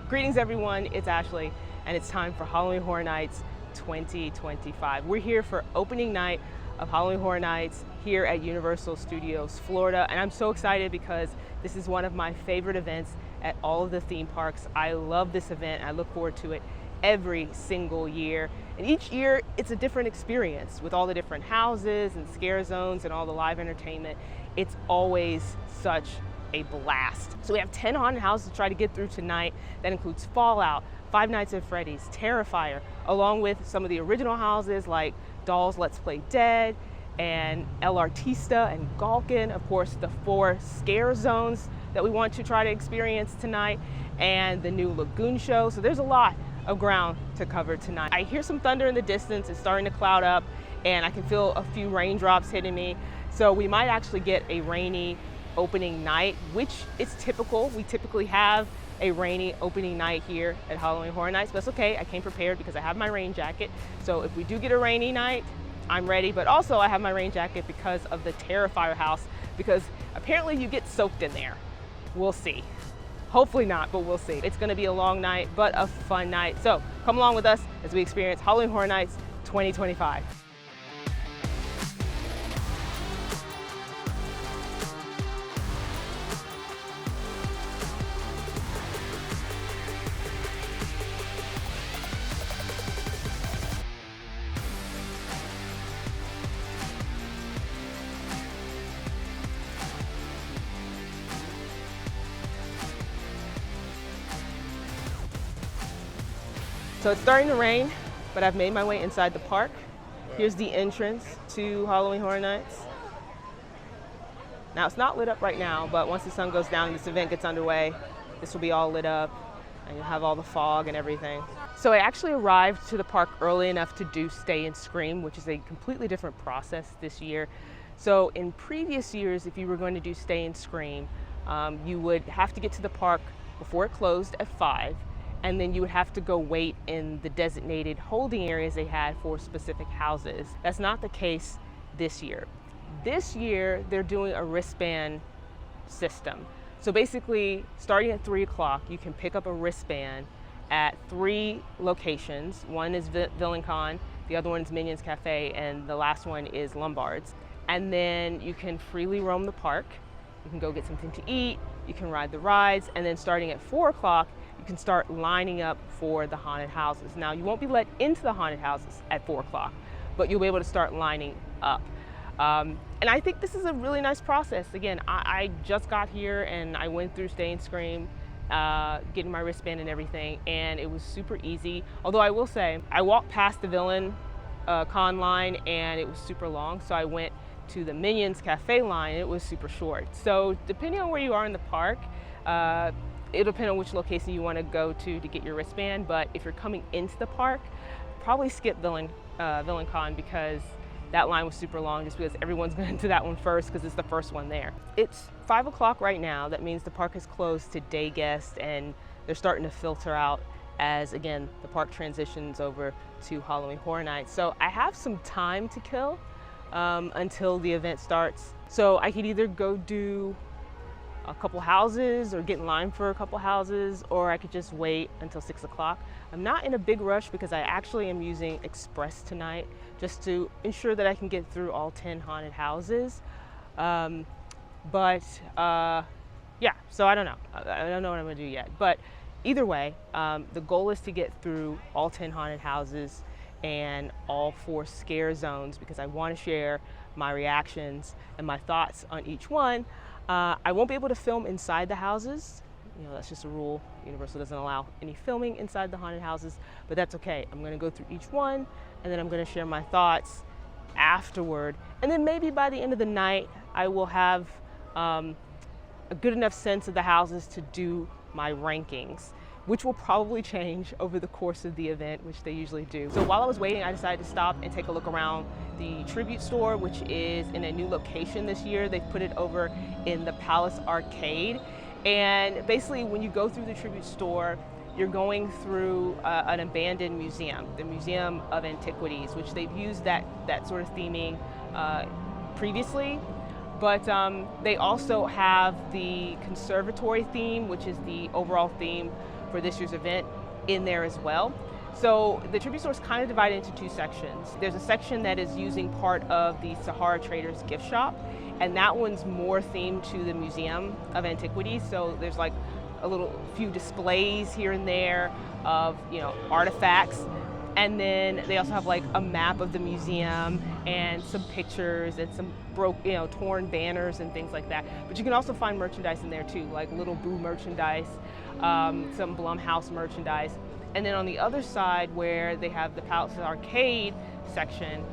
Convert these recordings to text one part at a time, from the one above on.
Greetings everyone, it's Ashley, and it's time for Halloween Horror Nights 2025. We're here for opening night of Halloween Horror Nights here at Universal Studios Florida, and I'm so excited because this is one of my favorite events at all of the theme parks. I love this event. I look forward to it every single year, and each year it's a different experience with all the different houses and scare zones and all the live entertainment. It's always such a blast. So we have 10 haunted houses to try to get through tonight. That includes Fallout, Five Nights at Freddy's, Terrifier, along with some of the original houses like Dolls Let's Play Dead and El Artista and Galkin. Of course, the 4 scare zones that we want to try to experience tonight, and the new Lagoon show. So there's a lot of ground to cover tonight. I hear some thunder in the distance. It's starting to cloud up, and I can feel a few raindrops hitting me. So we might actually get a rainy opening night, which is typical. We typically have a rainy opening night here at Halloween Horror Nights, but that's okay. I came prepared because I have my rain jacket. So if we do get a rainy night, I'm ready. But also I have my rain jacket because of the Terrifier house, because apparently you get soaked in there. We'll see. Hopefully not, but we'll see. It's gonna be a long night, but a fun night. So come along with us as we experience Halloween Horror Nights 2025. So it's starting to rain, but I've made my way inside the park. Here's the entrance to Halloween Horror Nights. Now it's not lit up right now, but once the sun goes down and this event gets underway, this will be all lit up and you'll have all the fog and everything. So I actually arrived to the park early enough to do Stay and Scream, which is a completely different process this year. So in previous years, if you were going to do Stay and Scream, you would have to get to the park before it closed at 5. And then you would have to go wait in the designated holding areas they had for specific houses. That's not the case this year. This year, they're doing a wristband system. So basically, starting at 3 o'clock, you can pick up a wristband at 3 locations. One is Villain Con, the other one is Minions Cafe, and the last one is Lombard's. And then you can freely roam the park. You can go get something to eat, you can ride the rides, and then starting at 4 o'clock, you can start lining up for the haunted houses. Now, you won't be let into the haunted houses at 4 o'clock, but you'll be able to start lining up. And I think this is a really nice process. Again, I just got here and I went through Stay and Scream, getting my wristband and everything, and it was super easy. Although I will say, I walked past the Villain Con line and it was super long, so I went to the Minions Cafe line, it was super short. So depending on where you are in the park, it'll depend on which location you want to go to get your wristband, but if you're coming into the park, probably skip Villain Con because that line was super long, just because everyone's going to that one first because it's the first one there. It's 5 o'clock right now. That means the park is closed to day guests and they're starting to filter out as, again, the park transitions over to Halloween Horror Nights. So I have some time to kill until the event starts. So I could either go do a couple houses or get in line for a couple houses, or I could just wait until 6 o'clock. I'm not in a big rush because I actually am using Express tonight just to ensure that I can get through all 10 haunted houses. Yeah, so I don't know. I don't know what I'm gonna do yet. But either way, the goal is to get through all 10 haunted houses and all 4 scare zones because I want to share my reactions and my thoughts on each one. I won't be able to film inside the houses. You know, that's just a rule. Universal doesn't allow any filming inside the haunted houses, but that's okay. I'm going to go through each one and then I'm going to share my thoughts afterward. And then maybe by the end of the night, I will have a good enough sense of the houses to do my rankings, which will probably change over the course of the event, which they usually do. So while I was waiting, I decided to stop and take a look around the Tribute store, which is in a new location this year. They've put it over in the Palace Arcade. And basically when you go through the Tribute store, you're going through an abandoned museum, the Museum of Antiquities, which they've used that sort of theming previously. But they also have the conservatory theme, which is the overall theme for this year's event in there as well. So the tribute store is kind of divided into two sections. There's a section that is using part of the Sahara Traders gift shop, and that one's more themed to the Museum of Antiquities. So there's like a few displays here and there of, you know, artifacts. And then they also have like a map of the museum and some pictures and some torn banners and things like that. But you can also find merchandise in there too, like Little Boo merchandise, some Blumhouse merchandise. And then on the other side, where they have the Palace Arcade section,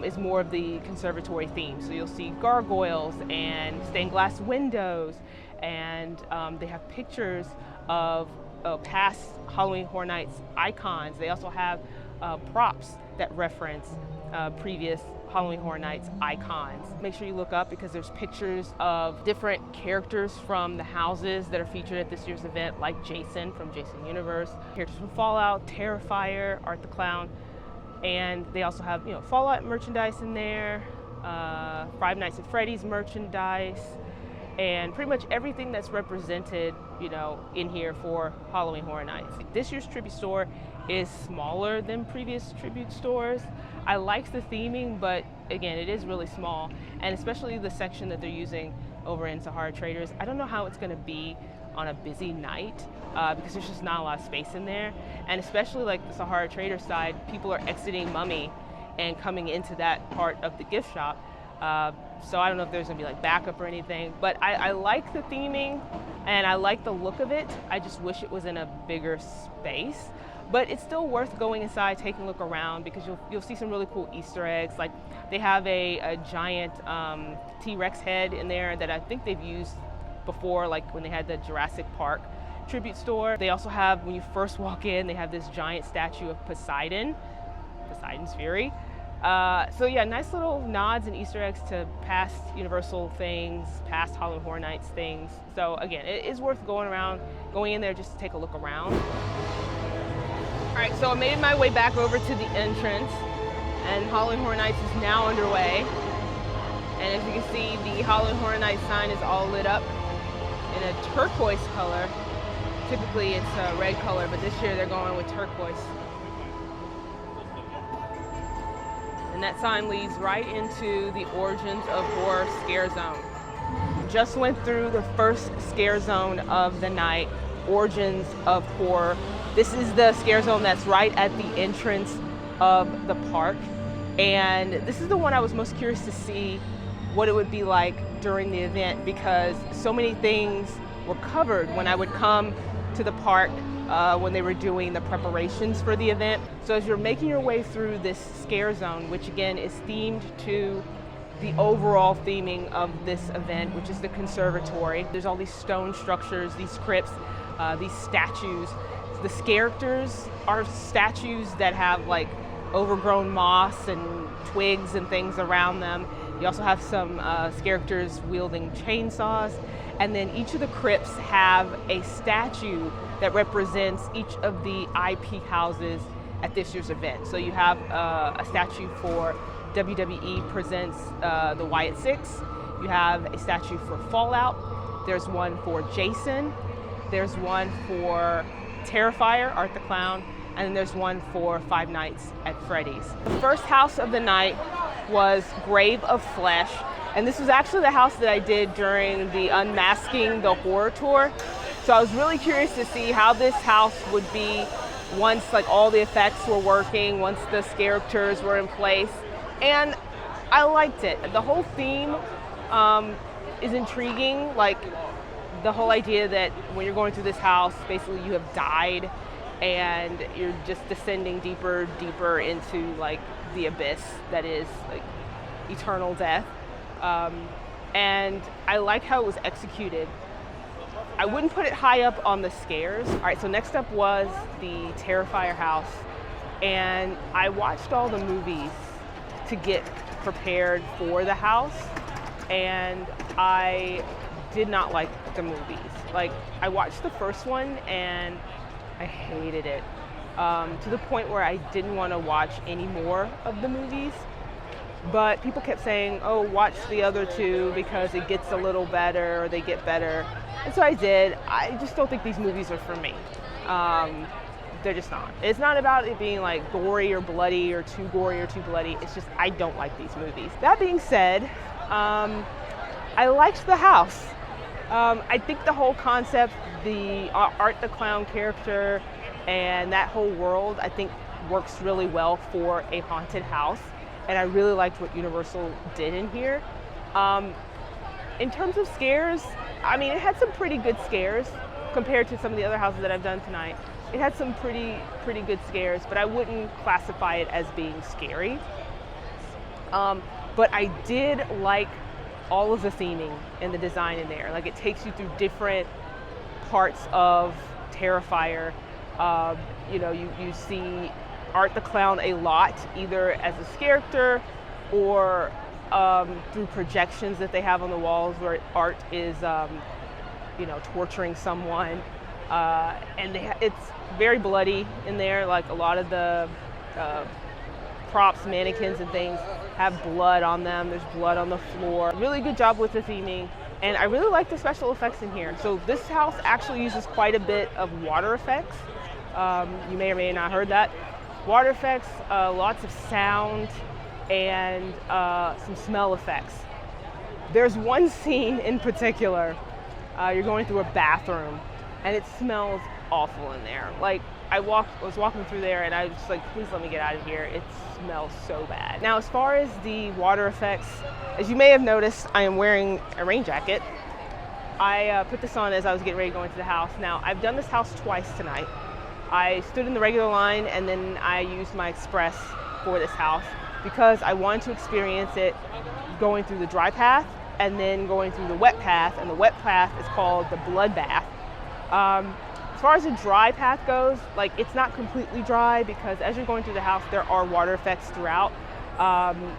is more of the conservatory theme. So you'll see gargoyles and stained glass windows, and they have pictures of past Halloween Horror Nights icons. They also have props that reference previous Halloween Horror Nights icons. Make sure you look up, because there's pictures of different characters from the houses that are featured at this year's event, like Jason from Jason Universe, characters from Fallout, Terrifier, Art the Clown, and they also have, you know, Fallout merchandise in there, Five Nights at Freddy's merchandise, and pretty much everything that's represented, you know, in here for Halloween Horror Nights. This year's tribute store is smaller than previous tribute stores. I like the theming, but again, it is really small, and especially the section that they're using over in Sahara Traders. I don't know how it's going to be on a busy night because there's just not a lot of space in there, and especially like the Sahara Traders side, people are exiting Mummy and coming into that part of the gift shop. So I don't know if there's gonna be like backup or anything, but I like the theming and I like the look of it. I just wish it was in a bigger space, but it's still worth going inside, taking a look around, because you'll see some really cool Easter eggs. Like they have a giant T-Rex head in there that I think they've used before, like when they had the Jurassic Park tribute store. They also have, when you first walk in, they have this giant statue of Poseidon's Fury. So yeah, nice little nods and Easter eggs to past Universal things, past Halloween Horror Nights things. So again, it is worth going in there just to take a look around. All right, so I made my way back over to the entrance, and Halloween Horror Nights is now underway. And as you can see, the Halloween Horror Nights sign is all lit up in a turquoise color. Typically it's a red color, but this year they're going with turquoise. And that sign leads right into the Origins of Horror scare zone. Just went through the first scare zone of the night, Origins of Horror. This is the scare zone that's right at the entrance of the park. And this is the one I was most curious to see what it would be like during the event, because so many things were covered when I would come to the park when they were doing the preparations for the event. So as you're making your way through this scare zone, which again is themed to the overall theming of this event, which is the conservatory, there's all these stone structures, these crypts, these statues. The characters are statues that have like overgrown moss and twigs and things around them. You also have some characters wielding chainsaws, and then each of the crypts have a statue that represents each of the IP houses at this year's event. So you have a statue for WWE Presents the Wyatt Six. You have a statue for Fallout. There's one for Jason. There's one for Terrifier, Art the Clown, and then there's one for Five Nights at Freddy's. The first house of the night was Grave of Flesh, and this was actually the house that I did during the Unmasking the Horror tour. So I was really curious to see how this house would be once like all the effects were working, once the characters were in place, and I liked it. The whole theme is intriguing, like the whole idea that when you're going through this house, basically you have died and you're just descending deeper into like the abyss that is like eternal death. And I like how it was executed. I wouldn't put it high up on the scares. All right, so next up was the Terrifier house, and I watched all the movies to get prepared for the house, and I did not like the movies. Like, I watched the first one and I hated it, to the point where I didn't want to watch any more of the movies. But people kept saying, oh, watch the other two because it gets a little better, or they get better. And so I did. I just don't think these movies are for me. They're just not. It's not about it being like gory or bloody or too gory or too bloody. It's just I don't like these movies. That being said, I liked the house. I think the whole concept, the Art the Clown character, and that whole world, I think works really well for a haunted house. And I really liked what Universal did in here. In terms of scares, I mean, it had some pretty good scares compared to some of the other houses that I've done tonight. It had some pretty good scares, but I wouldn't classify it as being scary. But I did like all of the theming and the design in there. Like, it takes you through different parts of Terrifier. You see Art the Clown a lot, either as a character or through projections that they have on the walls where Art is torturing someone. And it's very bloody in there. Like, a lot of the props, mannequins and things have blood on them. There's blood on the floor. Really good job with the theming. And I really like the special effects in here. So this house actually uses quite a bit of water effects. You may or may not heard that. Water effects, lots of sound, and some smell effects. There's one scene in particular. You're going through a bathroom and it smells awful in there. Like, I was walking through there and I was just like, please let me get out of here. It smells so bad. Now, as far as the water effects, as you may have noticed, I am wearing a rain jacket. I put this on as I was getting ready to go into the house. Now, I've done this house twice tonight. I stood in the regular line and then I used my express for this house because I wanted to experience it going through the dry path and then going through the wet path, and the wet path is called the bloodbath. As far as the dry path goes, like, it's not completely dry because as you're going through the house, there are water effects throughout.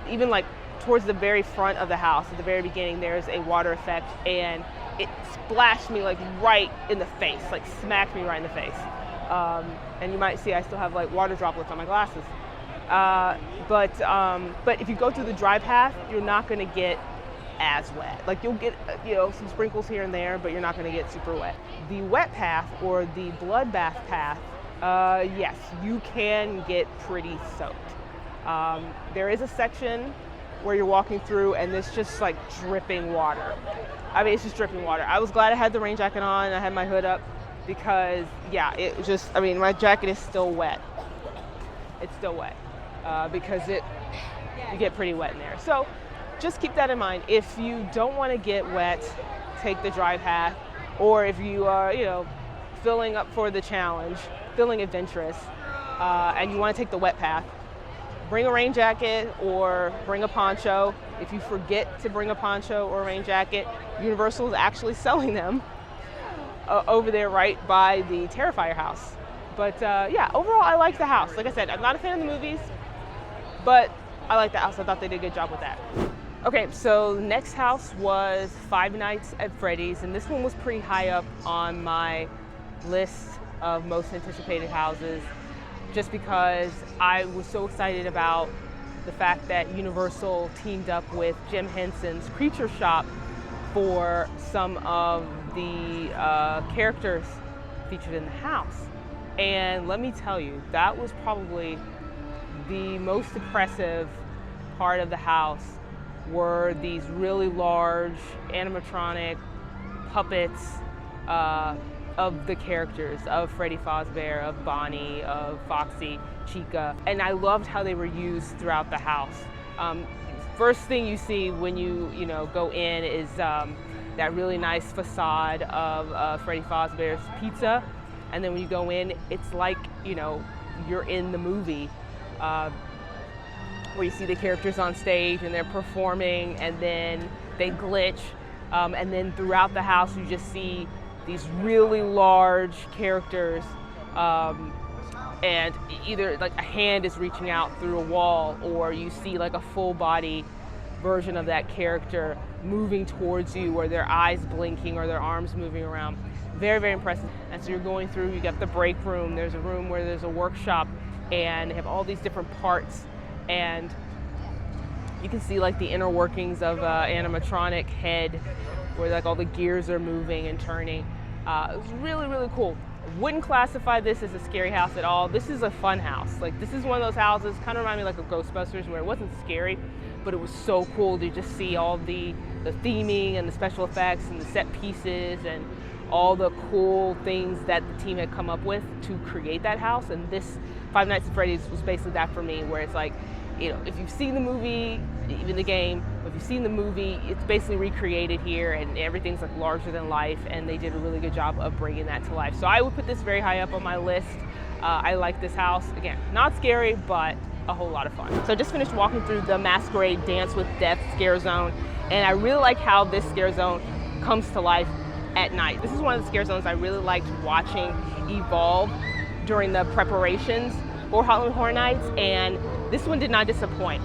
Even like towards the very front of the house, at the very beginning, there's a water effect, and it splashed me like right in the face, like smacked me right in the face. And you might see I still have like water droplets on my glasses. But if you go through the dry path, you're not going to get as wet. Like, you'll get some sprinkles here and there, but you're not going to get super wet. The wet path, or the bloodbath path, yes, you can get pretty soaked. There is a section where you're walking through and it's just like dripping water. I mean, it's just dripping water. I was glad I had the rain jacket on and I had my hood up because, yeah, it was just, I mean, my jacket is still wet. It's still wet because you get pretty wet in there. So just keep that in mind. If you don't want to get wet, take the dry path, or if you are, filling up for the challenge, feeling adventurous, and you want to take the wet path, bring a rain jacket or bring a poncho. If you forget to bring a poncho or a rain jacket, Universal is actually selling them over there right by the Terrifier house. But yeah, overall I like the house. Like I said, I'm not a fan of the movies, but I like the house. I thought they did a good job with that. Okay, so the next house was Five Nights at Freddy's, and this one was pretty high up on my list of most anticipated houses, just because I was so excited about the fact that Universal teamed up with Jim Henson's Creature Shop for some of the characters featured in the house. And let me tell you, that was probably the most impressive part of the house, were these really large animatronic puppets of the characters, of Freddy Fazbear, of Bonnie, of Foxy, Chica. And I loved how they were used throughout the house. First thing you see when you go in is that really nice facade of Freddy Fazbear's Pizza. And then when you go in, it's like, you're in the movie. Where you see the characters on stage and they're performing, and then they glitch, and then throughout the house you just see these really large characters, and either like a hand is reaching out through a wall, or you see like a full body version of that character moving towards you, or their eyes blinking or their arms moving around. Very, very impressive. And so you're going through, you got the break room, there's a room where there's a workshop, and they have all these different parts. And you can see like the inner workings of animatronic head, where like all the gears are moving and turning. It was really, really cool. Wouldn't classify this as a scary house at all. This is a fun house. Like, this is one of those houses, kind of remind me like of Ghostbusters, where it wasn't scary, but it was so cool to just see all the theming and the special effects and the set pieces and all the cool things that the team had come up with to create that house. And this Five Nights at Freddy's was basically that for me, where it's like, you know, if you've seen the movie, even the game, if you've seen the movie, it's basically recreated here, and everything's like larger than life, and they did a really good job of bringing that to life. So I would put this very high up on my list. I like this house. Again, not scary, but a whole lot of fun. So I just finished walking through the Masquerade Dance with Death scare zone, and I really like how this scare zone comes to life at night. This is one of the scare zones I really liked watching evolve during the preparations for Halloween Horror Nights, and this one did not disappoint.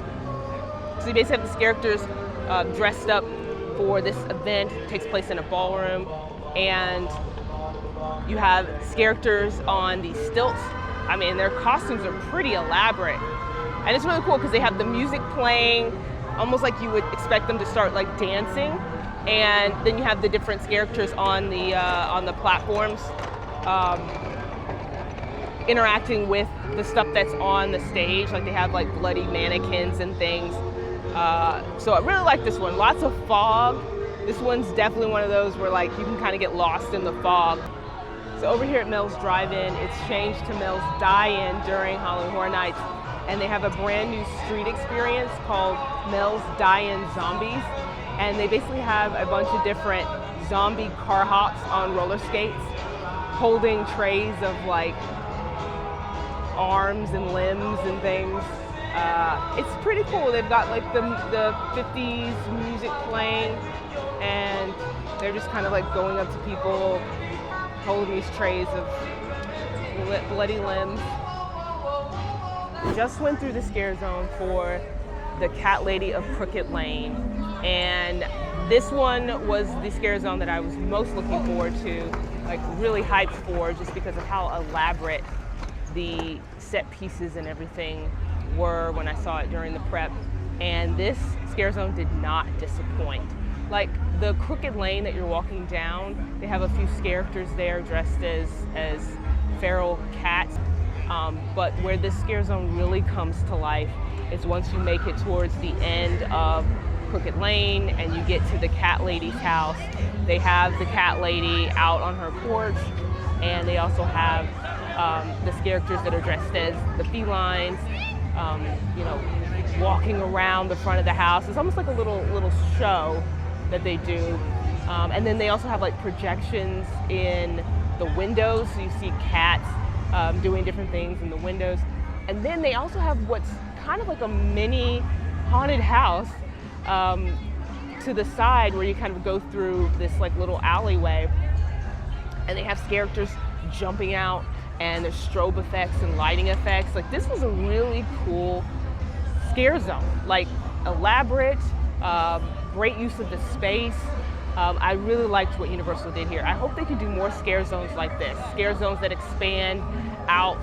So you basically have these characters dressed up for this event. It takes place in a ballroom, and you have characters on these stilts. I mean, their costumes are pretty elaborate, and it's really cool because they have the music playing, almost like you would expect them to start like dancing, and then you have the different characters on the platforms interacting with the stuff that's on the stage. Like, they have like bloody mannequins and things. So I really like this one. Lots of fog. This one's definitely one of those where like you can kind of get lost in the fog. So over here at Mel's Drive-In, it's changed to Mel's Die-In during Halloween Horror Nights, and they have a brand new street experience called Mel's Die-In Zombies, and they basically have a bunch of different zombie car hops on roller skates, holding trays of like arms and limbs and things. It's pretty cool. They've got like the 50s music playing, and they're just kind of like going up to people, holding these trays of bloody limbs. Just went through the scare zone for the Cat Lady of Crooked Lane, and this one was the scare zone that I was most looking forward to, like really hyped for, just because of how elaborate the set pieces and everything were when I saw it during the prep. And this scare zone did not disappoint. Like, the Crooked Lane that you're walking down, they have a few characters there dressed as feral cats. But where this scare zone really comes to life is once you make it towards the end of Crooked Lane and you get to the Cat Lady's house. They have the Cat Lady out on her porch, and they also have the characters that are dressed as the felines, you know, walking around the front of the house. It's almost like a little show that they do. And then they also have like projections in the windows, so you see cats doing different things in the windows. And then they also have what's kind of like a mini haunted house to the side, where you kind of go through this like little alleyway, and they have characters jumping out, and there's strobe effects and lighting effects. Like, this was a really cool scare zone, like elaborate, great use of the space. I really liked what Universal did here. I hope they could do more scare zones like this, scare zones that expand out,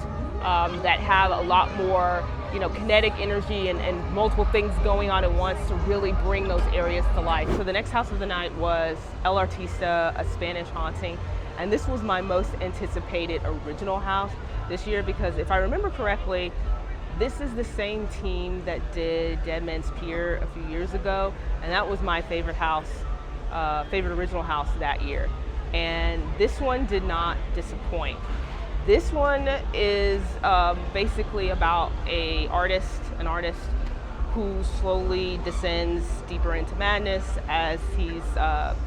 that have a lot more, you know, kinetic energy and multiple things going on at once to really bring those areas to life. So the next house of the night was El Artista, a Spanish haunting. And this was my most anticipated original house this year, because if I remember correctly, this is the same team that did Dead Man's Pier a few years ago, and that was my favorite house, favorite original house that year. And this one did not disappoint. This one is basically about an artist who slowly descends deeper into madness as he's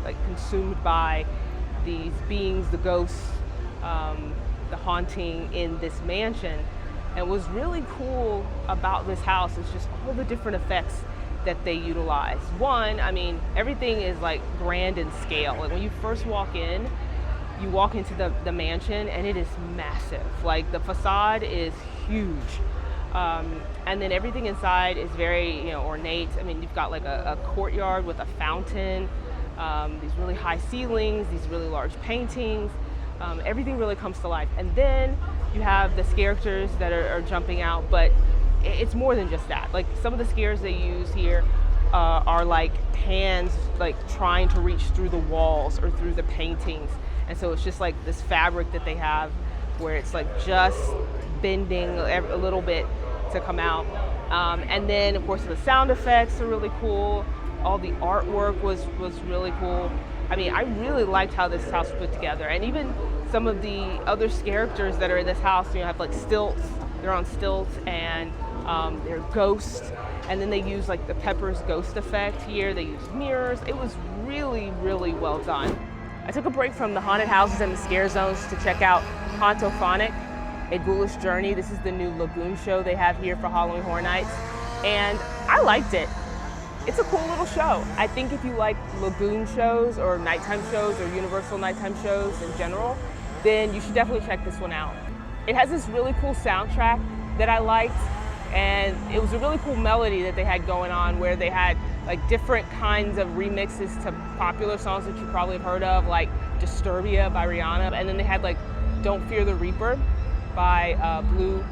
like consumed by these beings, the ghosts, the haunting in this mansion. And what's really cool about this house is just all the different effects that they utilize. One, I mean, everything is like grand in scale. Like, when you first walk in, you walk into the mansion, and it is massive. Like, the facade is huge. And then everything inside is very, you know, ornate. I mean, you've got like a courtyard with a fountain, these really high ceilings, these really large paintings. Everything really comes to life. And then you have the characters that are jumping out, but it's more than just that. Like, some of the scares they use here are like hands like trying to reach through the walls or through the paintings. And so it's just like this fabric that they have where it's like just bending a little bit to come out. And then of course the sound effects are really cool. All the artwork was really cool. I mean, I really liked how this house was put together. And even some of the other characters that are in this house, you know, have like stilts. They're on stilts, and they're ghosts. And then they use like the Pepper's ghost effect here. They use mirrors. It was really, really well done. I took a break from the haunted houses and the scare zones to check out Hauntophonic, A Ghoulish Journey. This is the new Lagoon show they have here for Halloween Horror Nights. And I liked it. It's a cool little show. I think if you like lagoon shows or nighttime shows or Universal nighttime shows in general, then you should definitely check this one out. It has this really cool soundtrack that I liked, and it was a really cool melody that they had going on where they had like different kinds of remixes to popular songs that you probably have heard of, like Disturbia by Rihanna, and then they had like Don't Fear the Reaper by Blue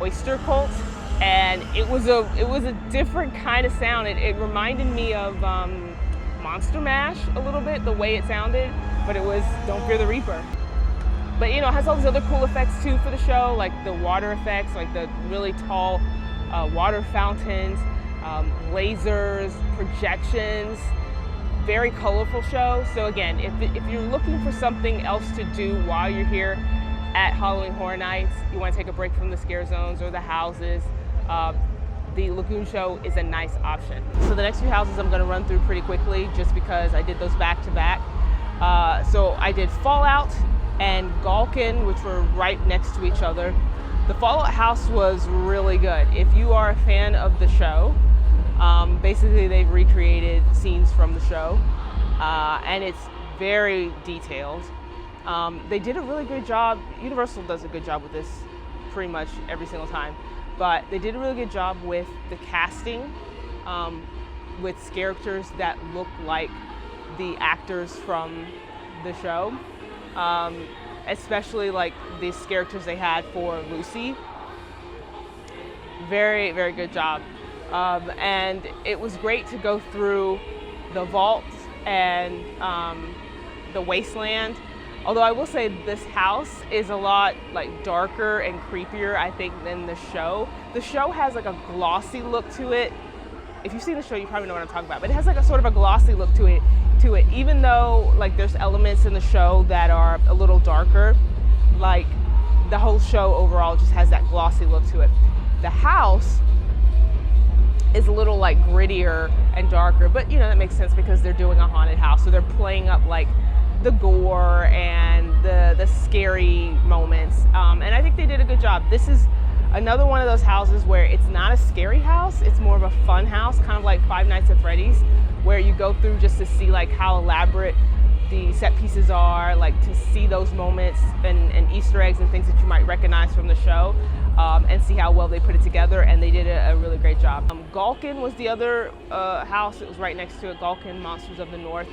Oyster Cult. And it was a different kind of sound. It reminded me of Monster Mash a little bit, the way it sounded, but it was Don't Fear the Reaper. But you know, it has all these other cool effects too for the show, like the water effects, like the really tall water fountains, lasers, projections, very colorful show. So again, if you're looking for something else to do while you're here at Halloween Horror Nights, you want to take a break from the scare zones or the houses, the Lagoon show is a nice option. So the next few houses I'm going to run through pretty quickly just because I did those back to back. So I did Fallout and Galkin, which were right next to each other. The Fallout house was really good. If you are a fan of the show, basically they've recreated scenes from the show, and it's very detailed. They did a really good job. Universal does a good job with this pretty much every single time, but they did a really good job with the casting, with characters that look like the actors from the show, especially like these characters they had for Lucy. Very, very good job. And it was great to go through the vault and the wasteland. Although I will say this house is a lot like darker and creepier, I think, than the show. The show has like a glossy look to it. If you've seen the show, you probably know what I'm talking about. But it has like a sort of a glossy look to it. Even though like there's elements in the show that are a little darker, like the whole show overall just has that glossy look to it. The house is a little like grittier and darker, but you know, that makes sense because they're doing a haunted house, so they're playing up like the gore and the scary moments, and I think they did a good job. This is another one of those houses where it's not a scary house, it's more of a fun house, kind of like Five Nights at Freddy's, where you go through just to see like how elaborate the set pieces are, like to see those moments and Easter eggs and things that you might recognize from the show, and see how well they put it together, and they did a really great job. Galkin was the other house. It was right next to it, Galkin Monsters of the North.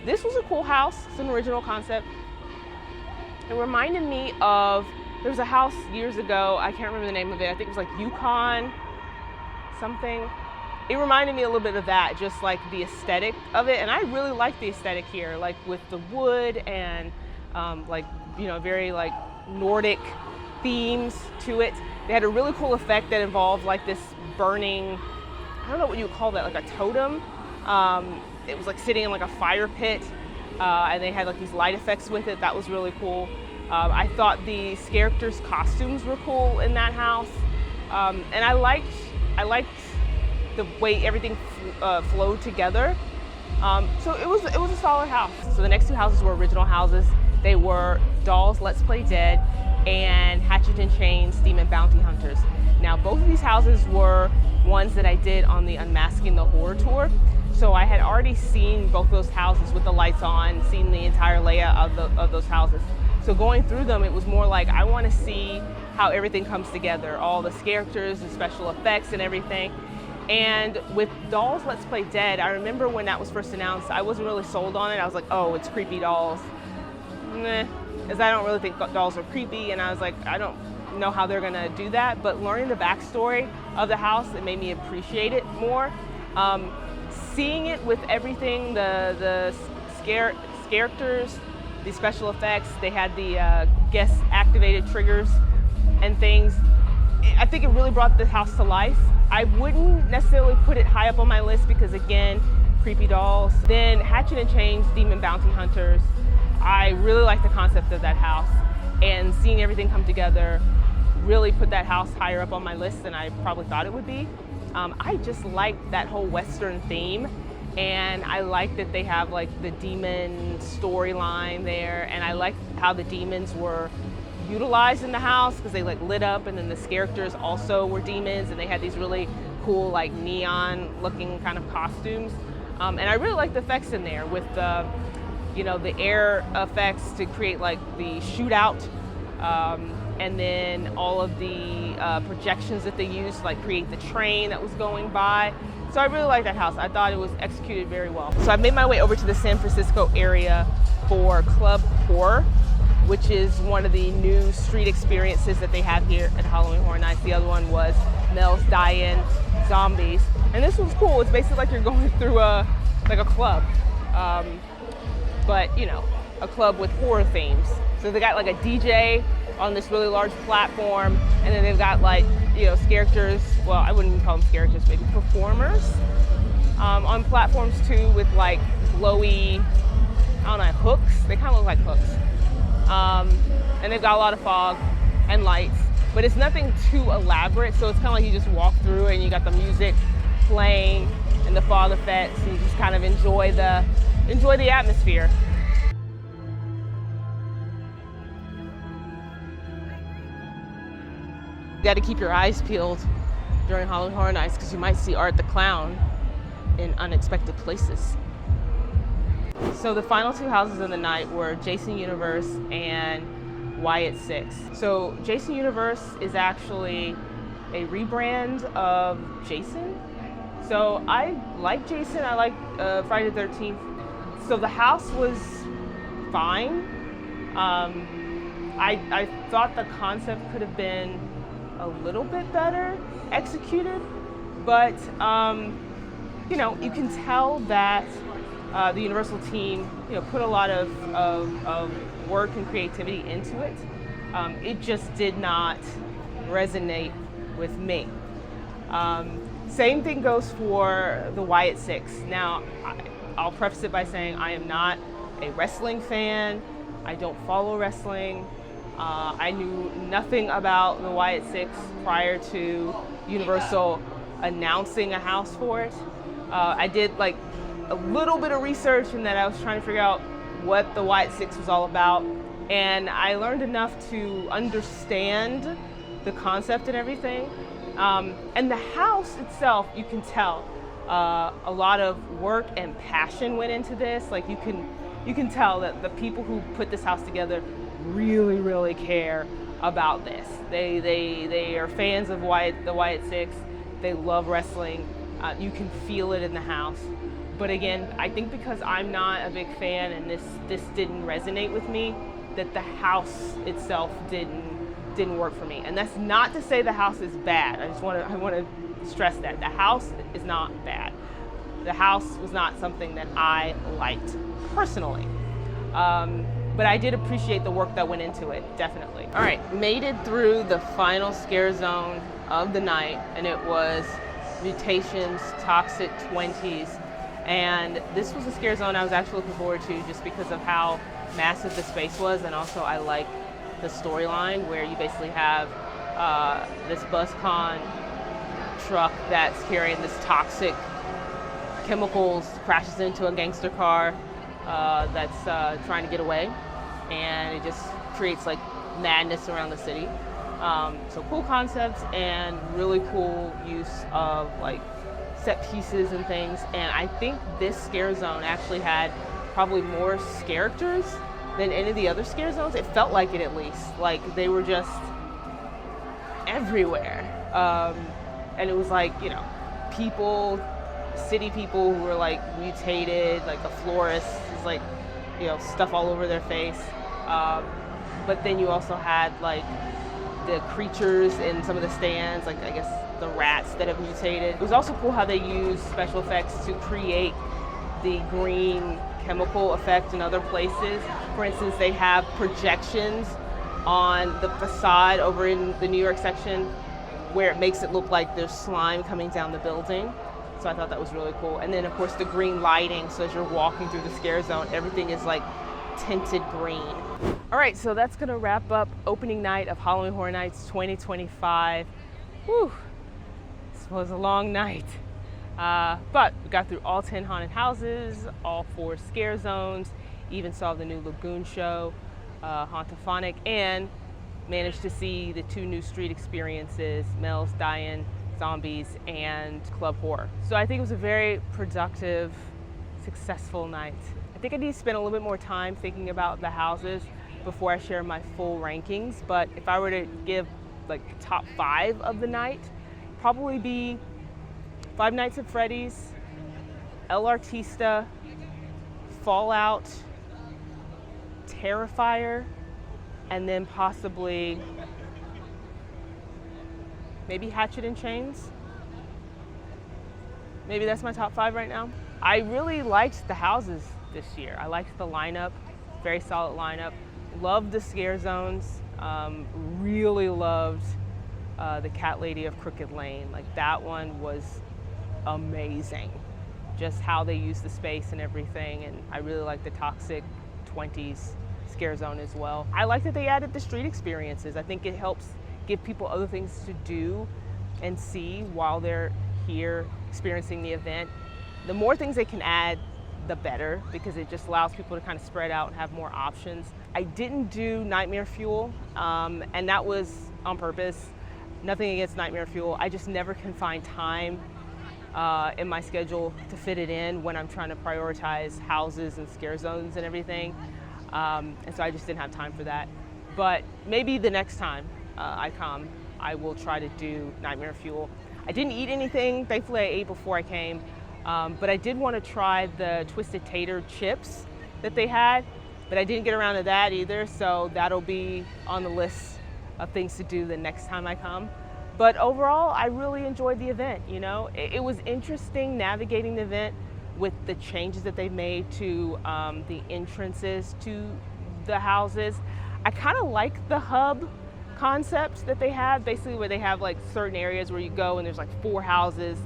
This was a cool house. It's an original concept. It reminded me of, there was a house years ago, I can't remember the name of it, I think it was like Yukon something. It reminded me a little bit of that, just like the aesthetic of it, and I really like the aesthetic here, like with the wood and like, you know, very like Nordic themes to it. They had a really cool effect that involved like this burning, I don't know what you would call that, like a totem. It was like sitting in like a fire pit, and they had like these light effects with it. That was really cool. I thought the characters' costumes were cool in that house, and I liked the way everything flowed together. So it was a solid house. So the next two houses were original houses. They were Dolls Let's Play Dead and Hatchet and Chains Demon Bounty Hunters. Now both of these houses were ones that I did on the Unmasking the Horror tour. So I had already seen both those houses with the lights on, seen the entire layout of those houses. So going through them, it was more like, I want to see how everything comes together, all the characters and special effects and everything. And with Dolls Let's Play Dead, I remember when that was first announced, I wasn't really sold on it. I was like, oh, it's creepy dolls. Meh, because I don't really think dolls are creepy, and I was like, I don't know how they're gonna do that. But learning the backstory of the house, it made me appreciate it more. Seeing it with everything, the characters, the special effects. They had the guest activated triggers and things. I think it really brought the house to life. I wouldn't necessarily put it high up on my list because, again, creepy dolls. Then Hatchet and Chains Demon Bounty Hunters. I really like the concept of that house, and seeing everything come together really put that house higher up on my list than I probably thought it would be. I just like that whole Western theme, and I like that they have like the demon storyline there, and I like how the demons were utilized in the house because they like lit up, and then the characters also were demons, and they had these really cool like neon looking kind of costumes. And I really like the effects in there with the, you know, the air effects to create like the shootout, and then all of the projections that they used to like create the train that was going by. So I really like that house. I thought it was executed very well. So I made my way over to the San Francisco area for Club Horror, which is one of the new street experiences that they have here at Halloween Horror Nights. The other one was Mel's Die-In Zombies. And this one's cool. It's basically like you're going through a club, but you know, a club with horror themes. So they got like a DJ on this really large platform, and then they've got like, you know, characters, well, I wouldn't even call them characters, maybe performers, on platforms too, with like glowy, I don't know, hooks. They kind of look like hooks. And they've got a lot of fog and lights, but it's nothing too elaborate. So it's kind of like you just walk through and you got the music playing and the fog effects, and you just kind of enjoy the atmosphere. You got to keep your eyes peeled during Halloween Horror Nights because you might see Art the Clown in unexpected places. So the final two houses of the night were Jason Universe and Wyatt Six. So Jason Universe is actually a rebrand of Jason. So I like Jason, I like Friday the 13th. So the house was fine. I thought the concept could have been a little bit better executed, but you know, you can tell that the Universal team, you know, put a lot of work and creativity into it. It just did not resonate with me. Same thing goes for the Wyatt Six. Now, I'll preface it by saying I am not a wrestling fan. I don't follow wrestling. I knew nothing about the Wyatt Six prior to Universal announcing a house for it. I did like a little bit of research in that I was trying to figure out what the Wyatt Six was all about, and I learned enough to understand the concept and everything. And the house itself, you can tell a lot of work and passion went into this. Like you can tell that the people who put this house together really care about this. They are fans of the Wyatt Six. They love wrestling. You can feel it in the house. But again, I think because I'm not a big fan and this didn't resonate with me, that the house itself didn't work for me. And that's not to say the house is bad. I want to stress that the house is not bad. The house was not something that I liked personally. But I did appreciate the work that went into it, definitely. All right, made it through the final scare zone of the night, and it was Mutations Toxic 20s. And this was a scare zone I was actually looking forward to just because of how massive the space was, and also I like the storyline where you basically have this BuzzCon truck that's carrying this toxic chemicals, crashes into a gangster car that's trying to get away, and it just creates like madness around the city. So cool concepts and really cool use of like set pieces and things. And I think this scare zone actually had probably more characters than any of the other scare zones. It felt like it, at least. Like they were just everywhere. And it was like, you know, people, city people who were like mutated, like a florist is like, you know, stuff all over their face. But then you also had like the creatures in some of the stands, like I guess the rats that have mutated. It was also cool how they used special effects to create the green chemical effect in other places. For instance, they have projections on the facade over in the New York section where it makes it look like there's slime coming down the building. So I thought that was really cool. And then of course the green lighting, so as you're walking through the scare zone, everything is like tinted green. All right, so that's gonna wrap up opening night of Halloween Horror Nights 2025. Whew, this was a long night. But we got through all 10 haunted houses, all 4 scare zones, even saw the new Lagoon show, Hauntophonic, and managed to see the 2 new street experiences, Mel's Die-In Zombies and Club Horror. So I think it was a very productive, successful night. I think I need to spend a little bit more time thinking about the houses before I share my full rankings, but if I were to give like the top 5 of the night, probably be Five Nights at Freddy's, El Artista, Fallout, Terrifier, and then possibly maybe Hatchet and Chains. Maybe that's my top 5 right now. I really liked the houses this year. I liked the lineup, very solid lineup. Loved the scare zones. Really loved the Cat Lady of Crooked Lane. Like that one was amazing. Just how they use the space and everything. And I really like the Toxic 20s scare zone as well. I like that they added the street experiences. I think it helps give people other things to do and see while they're here experiencing the event. The more things they can add, the better, because it just allows people to kind of spread out and have more options. I didn't do Nightmare Fuel, and that was on purpose. Nothing against Nightmare Fuel. I just never can find time in my schedule to fit it in when I'm trying to prioritize houses and scare zones and everything. And so I just didn't have time for that. But maybe the next time I come, I will try to do Nightmare Fuel. I didn't eat anything. Thankfully, I ate before I came. But I did want to try the Twisted Tater chips that they had, but I didn't get around to that either. So that'll be on the list of things to do the next time I come. But overall, I really enjoyed the event. You know, it was interesting navigating the event with the changes that they've made to the entrances to the houses. I kind of like the hub concept that they have, basically where they have like certain areas where you go and there's like 4 houses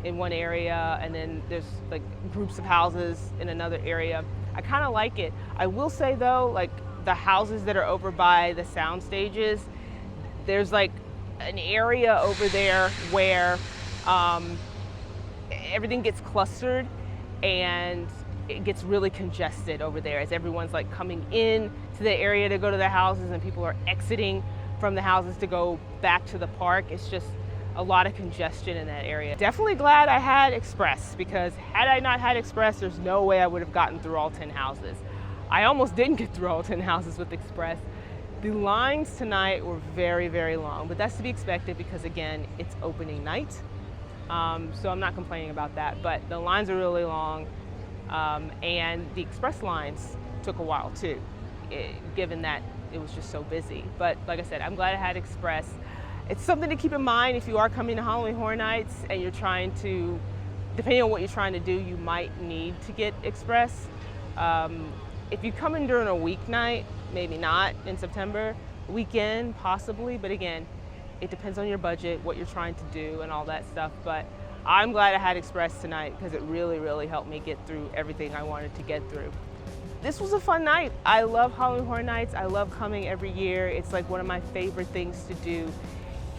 in one area, and then there's like groups of houses in another area. I kind of like it. I will say though, like the houses that are over by the sound stages, there's like an area over there where everything gets clustered and it gets really congested over there as everyone's like coming in to the area to go to the houses and people are exiting from the houses to go back to the park. It's just a lot of congestion in that area. Definitely glad I had Express, because had I not had Express, there's no way I would have gotten through all 10 houses. I almost didn't get through all 10 houses with Express. The lines tonight were very, very long, but that's to be expected because again, it's opening night. So I'm not complaining about that, but the lines are really long, and the Express lines took a while too, given that it was just so busy. But like I said, I'm glad I had Express. It's something to keep in mind if you are coming to Halloween Horror Nights and you're trying to, depending on what you're trying to do, you might need to get Express. If you come in during a weeknight, maybe not in September, weekend possibly, but again, it depends on your budget, what you're trying to do and all that stuff. But I'm glad I had Express tonight because it really, really helped me get through everything I wanted to get through. This was a fun night. I love Halloween Horror Nights. I love coming every year. It's like one of my favorite things to do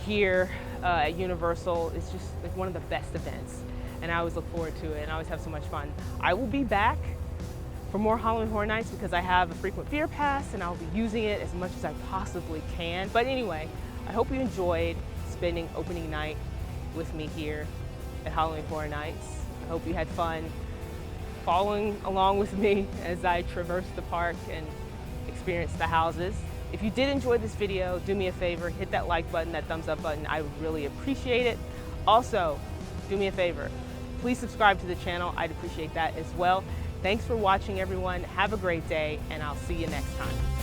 here at Universal. It's just like one of the best events, and I always look forward to it and I always have so much fun. I will be back for more Halloween Horror Nights because I have a frequent fear pass and I'll be using it as much as I possibly can. But anyway, I hope you enjoyed spending opening night with me here at Halloween Horror Nights. I hope you had fun following along with me as I traverse the park and experience the houses. If you did enjoy this video, do me a favor, hit that like button, that thumbs up button. I would really appreciate it. Also, do me a favor, please subscribe to the channel. I'd appreciate that as well. Thanks for watching, everyone. Have a great day, and I'll see you next time.